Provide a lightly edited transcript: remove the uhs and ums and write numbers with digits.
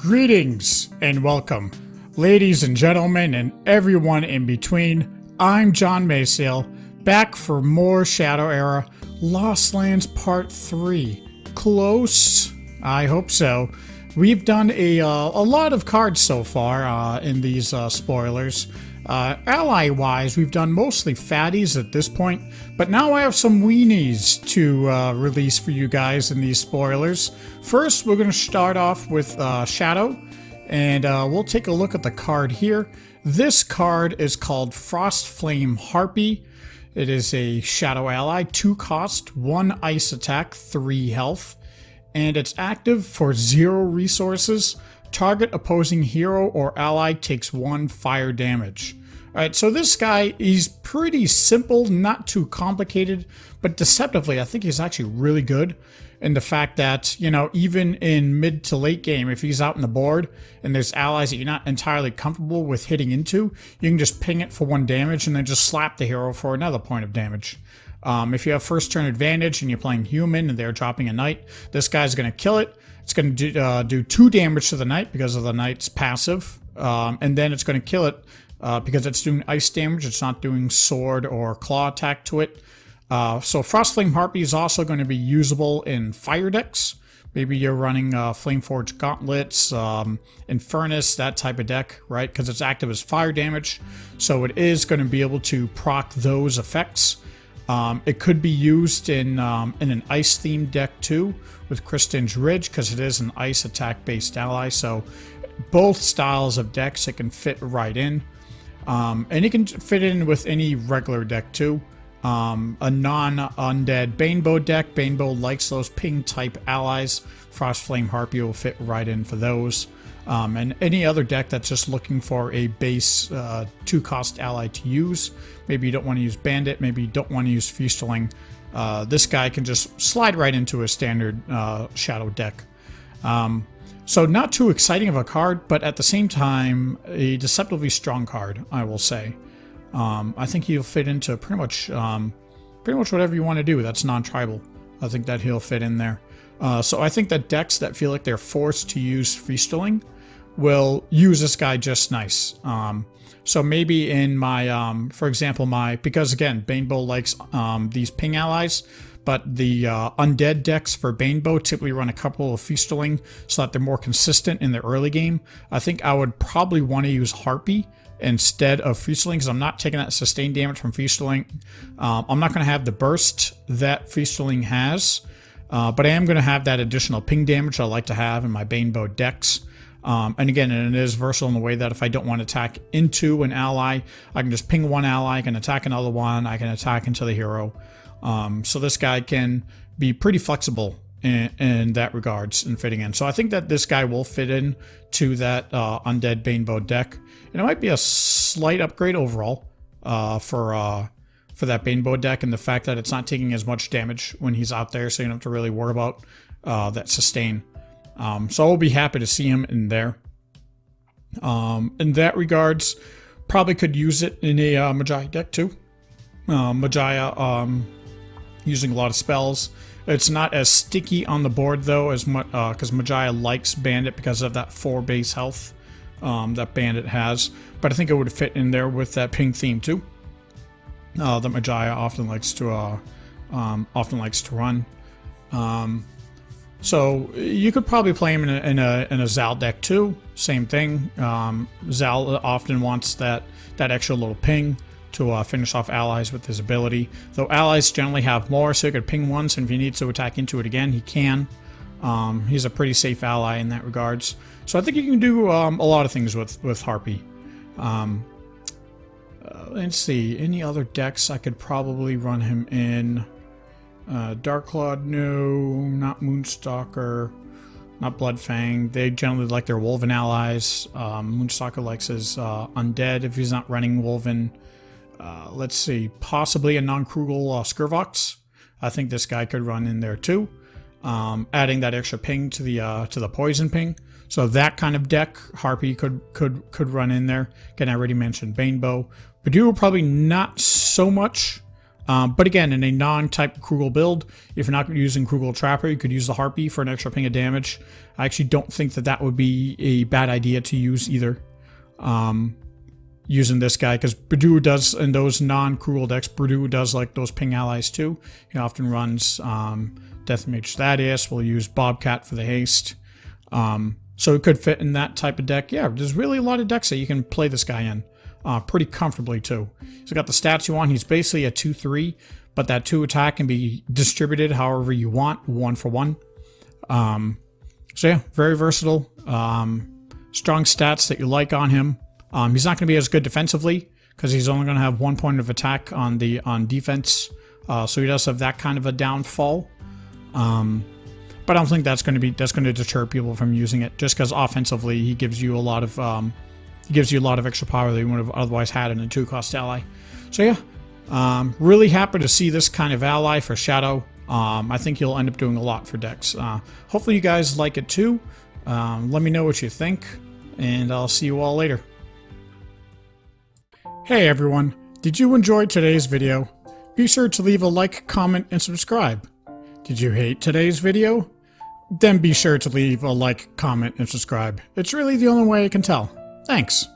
Greetings and welcome, ladies and gentlemen, and everyone in between. I'm John Maysail, back for more Shadow Era Lost Lands Part 3. Close? I hope so. We've done a lot of cards so far in these spoilers. Ally-wise, we've done mostly fatties at this point, but now I have some weenies to release for you guys in these spoilers. First, we're going to start off with Shadow, and we'll take a look at the card here. This card is called Frostflame Harpy. It is a Shadow ally, 2 cost, 1 ice attack, 3 health, and it's active for 0 resources. Target opposing hero or ally takes 1 fire damage. Alright, so this guy, he's pretty simple, not too complicated, but deceptively, I think he's actually really good in the fact that, you know, even in mid to late game, if he's out on the board and there's allies that you're not entirely comfortable with hitting into, you can just ping it for 1 damage and then just slap the hero for another point of damage. If you have first turn advantage and you're playing human and they're dropping a knight, this guy's going to kill it. It's going to do 2 damage to the knight because of the knight's passive, and then it's going to kill it because it's doing ice damage. It's not doing sword or claw attack to it. So Frostflame Harpy is also going to be usable in fire decks. Maybe you're running Flameforge Gauntlets, Infernus, that type of deck, right? Because it's active as fire damage, so it is going to be able to proc those effects. It could be used in an ice-themed deck too, with Kristen's Ridge, because it is an ice attack-based ally. So both styles of decks it can fit right in, and it can fit in with any regular deck too. A non-undead Banebow deck. Banebow likes those ping-type allies. Frostflame Harpy will fit right in for those. And any other deck that's just looking for a base 2-cost ally to use. Maybe you don't want to use Bandit, maybe you don't want to use Feasterling. This guy can just slide right into a standard Shadow deck. So not too exciting of a card, but at the same time, a deceptively strong card, I will say. I think he'll fit into pretty much whatever you want to do that's non-tribal. I think that he'll fit in there. So I think that decks that feel like they're forced to use Feasterling will use this guy just nice. So maybe in my, for example, because again, Banebow likes these ping allies, but the undead decks for Banebow typically run a couple of Feasterling so that they're more consistent in the early game. I think I would probably want to use Harpy instead of Feasterling, because I'm not taking that sustained damage from Feasterling. I'm not going to have the burst that Feasterling has. But I am going to have that additional ping damage I like to have in my Banebow decks. And again, it is versatile in the way that if I don't want to attack into an ally, I can just ping one ally, I can attack another one, I can attack into the hero. So this guy can be pretty flexible in that regards and fitting in. So I think that this guy will fit in to that undead Banebow deck. And it might be a slight upgrade overall for that Banebow deck, and the fact that it's not taking as much damage when he's out there, so you don't have to really worry about that sustain. So I'll be happy to see him in there. In that regards, probably could use it in a Magi deck too. Magi using a lot of spells. It's not as sticky on the board though as much because Magi likes Bandit because of that 4 base health that Bandit has. But I think it would fit in there with that ping theme too. That Magi often likes to run. So you could probably play him in a Zal deck too. Same thing. Zal often wants that extra little ping to finish off allies with his ability. Though allies generally have more, so he could ping once, and if he needs to attack into it again, he can. He's a pretty safe ally in that regards. So I think you can do a lot of things with Harpy. Let's see, any other decks I could probably run him in? Darkclawed, no, not Moonstalker, not Bloodfang. They generally like their Wolven allies. Moonstalker likes his undead if he's not running Wolven. Let's see, possibly a non-Krugel Skirvox. I think this guy could run in there too. Adding that extra ping to the poison ping. So that kind of deck, Harpy could run in there. Again, I already mentioned Banebow. Badoo probably not so much. But again, in a non-type Krugel build, if you're not using Krugel Trapper, you could use the Harpy for an extra ping of damage. I actually don't think that that would be a bad idea to use either. Using this guy, because Bradu does, in those non-Krugel decks, Bradu does like those ping allies too. He often runs Death Mage Thaddeus. We'll use Bobcat for the haste. So it could fit in that type of deck. Yeah, there's really a lot of decks that you can play this guy in pretty comfortably too. He's got the stats you want. He's basically a 2/3, but that 2 attack can be distributed however you want, 1 for 1. So yeah, very versatile. Strong stats that you like on him. He's not going to be as good defensively because he's only going to have 1 point of attack on defense. So he does have that kind of a downfall. But I don't think that's going to deter people from using it, just because offensively he gives you a lot of extra power that you would have otherwise had in a 2-cost ally. So yeah, really happy to see this kind of ally for Shadow. I think he'll end up doing a lot for decks. Hopefully you guys like it too. Let me know what you think, and I'll see you all later. Hey everyone, did you enjoy today's video? Be sure to leave a like, comment, and subscribe. Did you hate today's video? Then be sure to leave a like, comment, and subscribe. It's really the only way I can tell. Thanks.